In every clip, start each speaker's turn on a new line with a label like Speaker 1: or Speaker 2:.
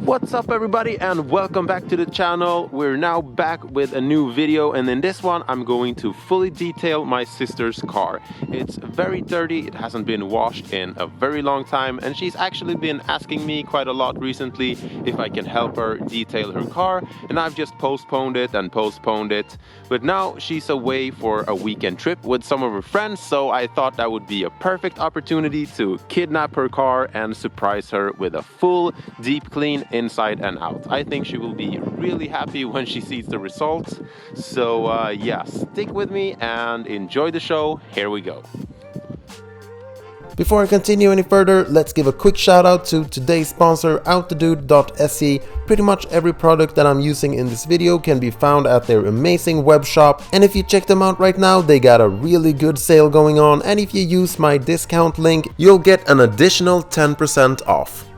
Speaker 1: What's up everybody and welcome back to the channel. We're now back with a new video, and in this one I'm going to fully detail my sister's car. It's very dirty, it hasn't been washed in a very long time, and she's actually been asking me quite a lot recently if I can help her detail her car, and I've just postponed it. But now she's away for a weekend trip with some of her friends, so I thought that would be a perfect opportunity to kidnap her car and surprise her with a full deep clean inside and out. I think she will be really happy when she sees the results. So yeah, stick with me and enjoy the show. Here we go.
Speaker 2: Before I continue any further, let's give a quick shout out to today's sponsor, Autodude.se. Pretty much every product that I'm using in this video can be found at their amazing web shop, and if you check them out right now, they got a really good sale going on, and if you use my discount link, you'll get an additional 10% off.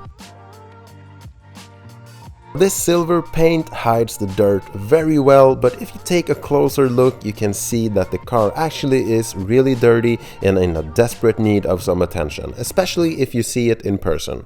Speaker 2: This silver paint hides the dirt very well, but if you take a closer look, you can see that the car actually is really dirty and in a desperate need of some attention, especially if you see it in person.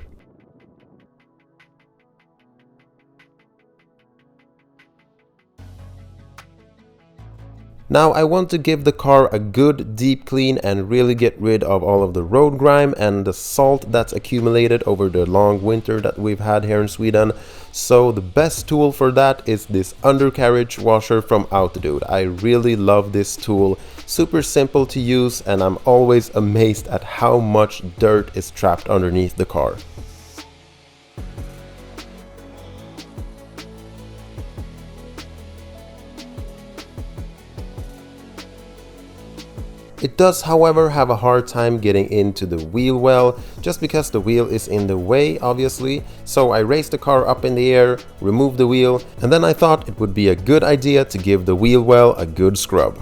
Speaker 2: Now I want to give the car a good deep clean and really get rid of all of the road grime and the salt that's accumulated over the long winter that we've had here in Sweden. So the best tool for that is this undercarriage washer from Autodude. I really love this tool, super simple to use, and I'm always amazed at how much dirt is trapped underneath the car. It does, however, have a hard time getting into the wheel well, just because the wheel is in the way, obviously. So I raised the car up in the air, removed the wheel, and then I thought it would be a good idea to give the wheel well a good scrub.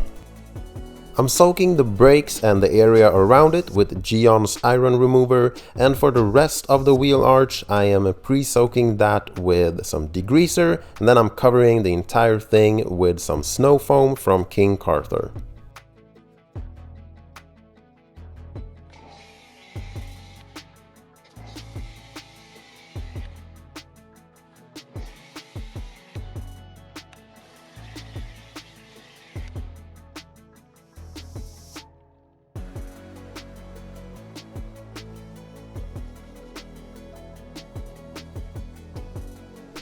Speaker 2: I'm soaking the brakes and the area around it with Gyeon's iron remover, and for the rest of the wheel arch I am pre-soaking that with some degreaser, and then I'm covering the entire thing with some snow foam from Carthur.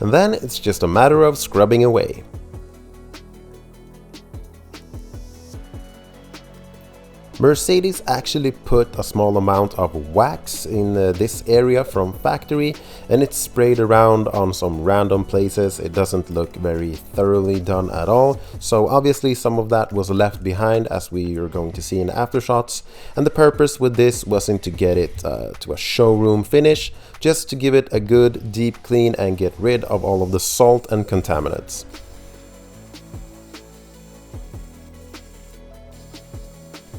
Speaker 2: And then it's just a matter of scrubbing away. Mercedes actually put a small amount of wax in this area from factory, and it's sprayed around on some random places. It doesn't look very thoroughly done at all, so obviously some of that was left behind, as we are going to see in the aftershots, and the purpose with this wasn't to get it to a showroom finish, just to give it a good deep clean and get rid of all of the salt and contaminants.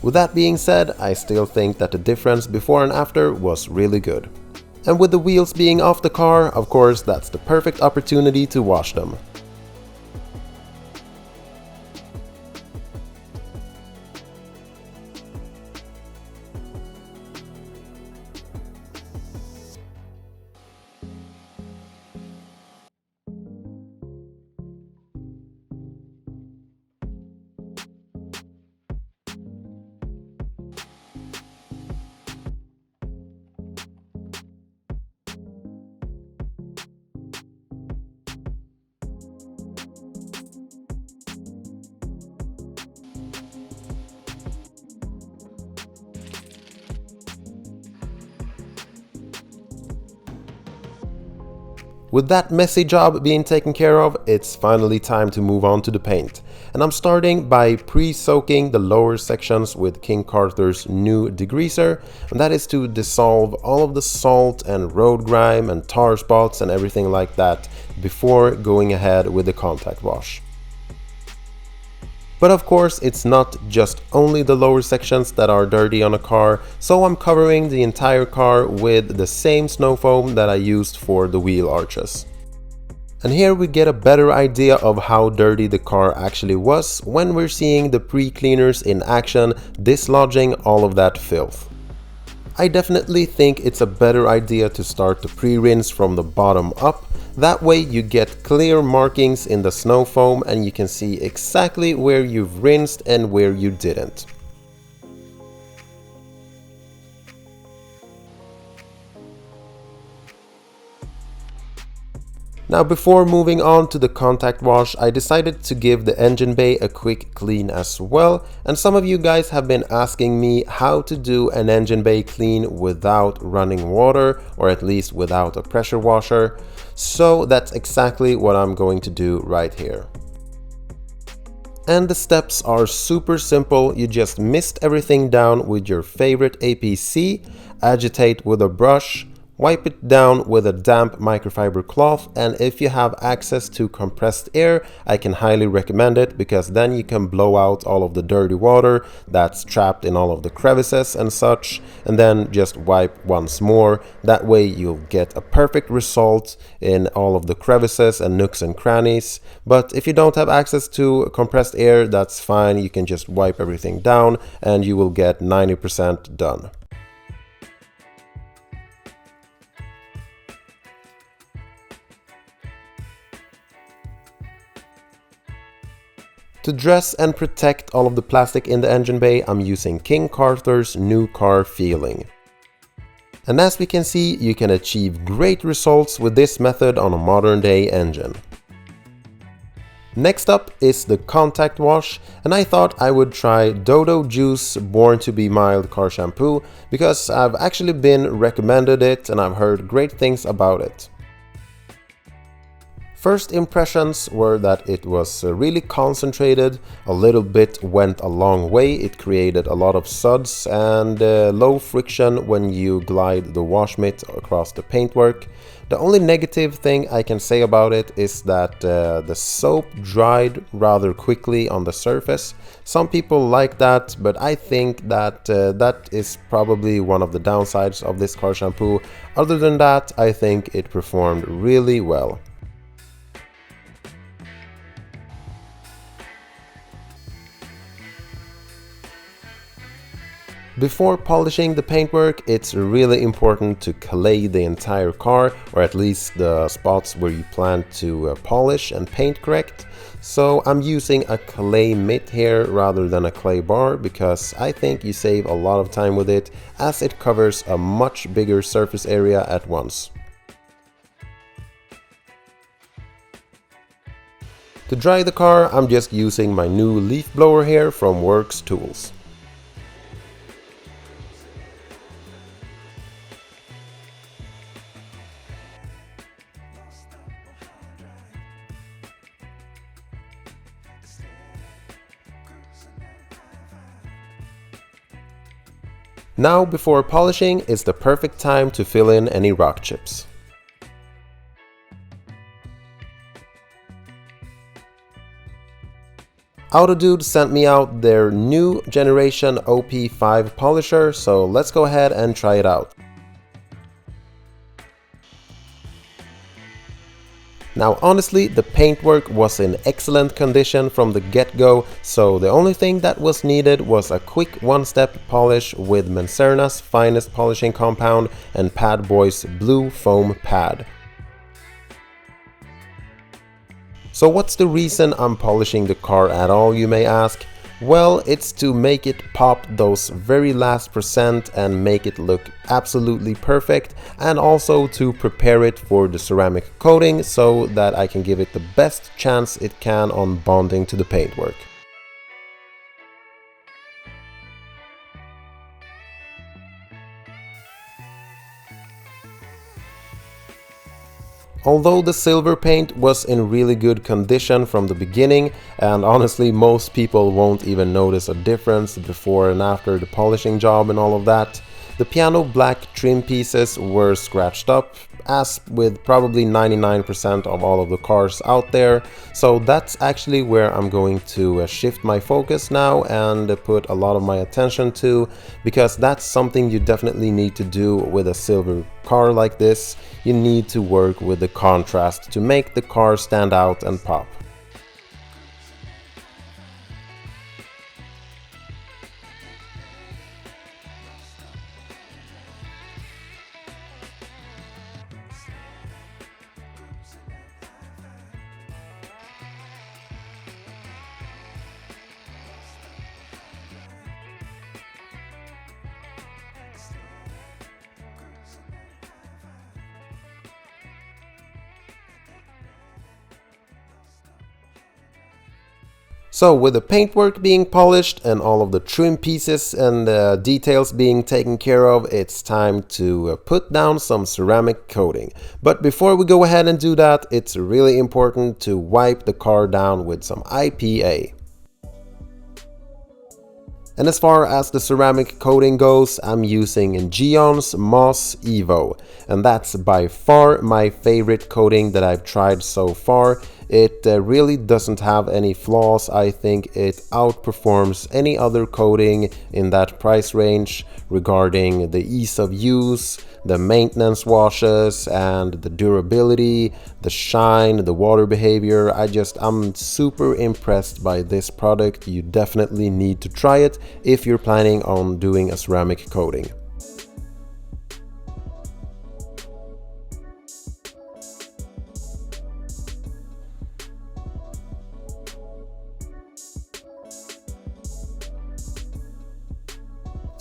Speaker 2: With that being said, I still think that the difference before and after was really good. And with the wheels being off the car, of course, that's the perfect opportunity to wash them. With that messy job being taken care of, it's finally time to move on to the paint. And I'm starting by pre-soaking the lower sections with Carthur's new degreaser, and that is to dissolve all of the salt and road grime and tar spots and everything like that before going ahead with the contact wash. But of course, it's not just only the lower sections that are dirty on a car, so I'm covering the entire car with the same snow foam that I used for the wheel arches. And here we get a better idea of how dirty the car actually was when we're seeing the pre-cleaners in action dislodging all of that filth. I definitely think it's a better idea to start the pre-rinse from the bottom up. That way you get clear markings in the snow foam and you can see exactly where you've rinsed and where you didn't. Now before moving on to the contact wash, I decided to give the engine bay a quick clean as well, and some of you guys have been asking me how to do an engine bay clean without running water, or at least without a pressure washer. So that's exactly what I'm going to do right here. And the steps are super simple. You just mist everything down with your favorite APC, agitate with a brush, wipe it down with a damp microfiber cloth, and if you have access to compressed air, I can highly recommend it, because then you can blow out all of the dirty water that's trapped in all of the crevices and such, and then just wipe once more. That way you'll get a perfect result in all of the crevices and nooks and crannies. But if you don't have access to compressed air, that's fine. You can just wipe everything down and you will get 90% done. To dress and protect all of the plastic in the engine bay, I'm using King Carthur's New Car Feeling. And as we can see, you can achieve great results with this method on a modern day engine. Next up is the contact wash, and I thought I would try Dodo Juice Born to be Mild car shampoo, because I've actually been recommended it and I've heard great things about it. First impressions were that it was really concentrated, a little bit went a long way, it created a lot of suds and low friction when you glide the wash mitt across the paintwork. The only negative thing I can say about it is that the soap dried rather quickly on the surface. Some people like that, but I think that that is probably one of the downsides of this car shampoo. Other than that, I think it performed really well. Before polishing the paintwork, it's really important to clay the entire car, or at least the spots where you plan to polish and paint correct. So I'm using a clay mitt here rather than a clay bar, because I think you save a lot of time with it, as it covers a much bigger surface area at once. To dry the car, I'm just using my new leaf blower here from Works Tools. Now, before polishing, is the perfect time to fill in any rock chips. Autodude sent me out their new generation OP5 polisher, so let's go ahead and try it out. Now honestly, the paintwork was in excellent condition from the get-go, so the only thing that was needed was a quick one-step polish with Menzerna's finest polishing compound and Padboys blue foam pad. So what's the reason I'm polishing the car at all, you may ask? Well, it's to make it pop those very last percent and make it look absolutely perfect, and also to prepare it for the ceramic coating so that I can give it the best chance it can on bonding to the paintwork. Although the silver paint was in really good condition from the beginning, and honestly most people won't even notice a difference before and after the polishing job and all of that, the piano black trim pieces were scratched up, as with probably 99% of all of the cars out there. So that's actually where I'm going to shift my focus now and put a lot of my attention to, because that's something you definitely need to do with a silver car like this. You need to work with the contrast to make the car stand out and pop. So with the paintwork being polished and all of the trim pieces and details being taken care of, it's time to put down some ceramic coating. But before we go ahead and do that, it's really important to wipe the car down with some IPA. And as far as the ceramic coating goes, I'm using Gyeon's Moss Evo, and that's by far my favorite coating that I've tried so far. It really doesn't have any flaws. I think it outperforms any other coating in that price range regarding the ease of use, the maintenance washes, and the durability, the shine, the water behavior. I'm super impressed by this product. You definitely need to try it if you're planning on doing a ceramic coating.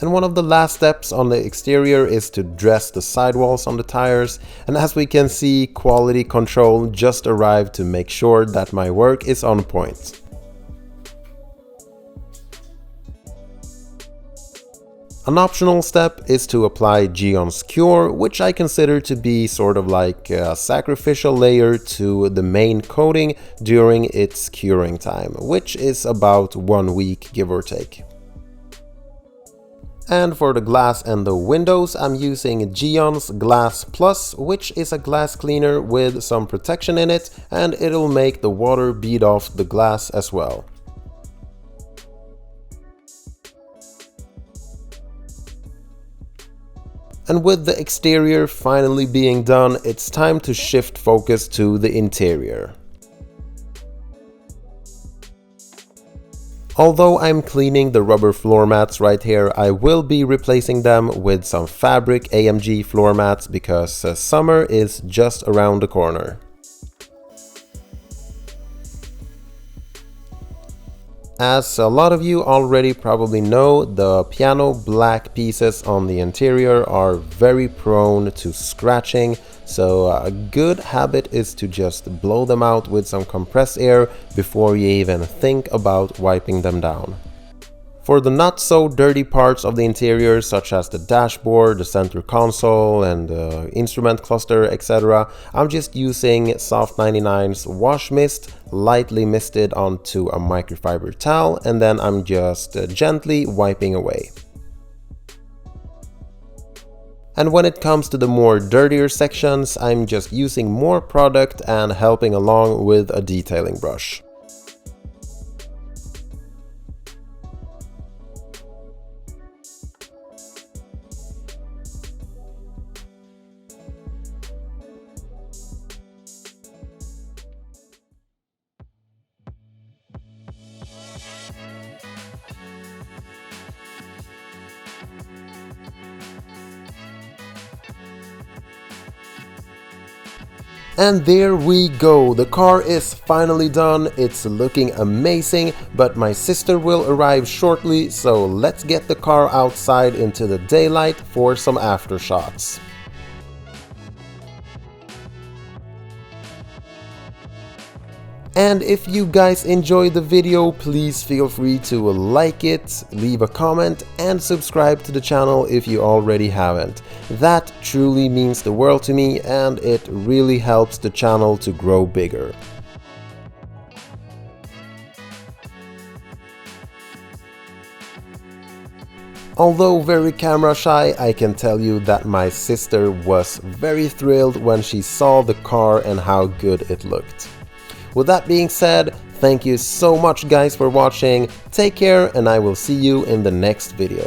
Speaker 2: And one of the last steps on the exterior is to dress the sidewalls on the tires, and as we can see, quality control just arrived to make sure that my work is on point. An optional step is to apply Gyeon's Cure, which I consider to be sort of like a sacrificial layer to the main coating during its curing time, which is about 1 week, give or take. And for the glass and the windows, I'm using Gyeon's Glass Plus, which is a glass cleaner with some protection in it, and it'll make the water bead off the glass as well. And with the exterior finally being done, it's time to shift focus to the interior. Although I'm cleaning the rubber floor mats right here, I will be replacing them with some fabric AMG floor mats because summer is just around the corner. As a lot of you already probably know, the piano black pieces on the interior are very prone to scratching, so a good habit is to just blow them out with some compressed air before you even think about wiping them down. For the not so dirty parts of the interior, such as the dashboard, the center console and the instrument cluster, etc., I'm just using Soft 99's wash mist, lightly misted onto a microfiber towel, and then I'm just gently wiping away. And when it comes to the more dirtier sections, I'm just using more product and helping along with a detailing brush. And there we go, the car is finally done. It's looking amazing, but my sister will arrive shortly, so let's get the car outside into the daylight for some after shots. And if you guys enjoyed the video, please feel free to like it, leave a comment and subscribe to the channel if you already haven't. That truly means the world to me and it really helps the channel to grow bigger. Although very camera shy, I can tell you that my sister was very thrilled when she saw the car and how good it looked. With that being said, thank you so much guys for watching, take care and I will see you in the next video.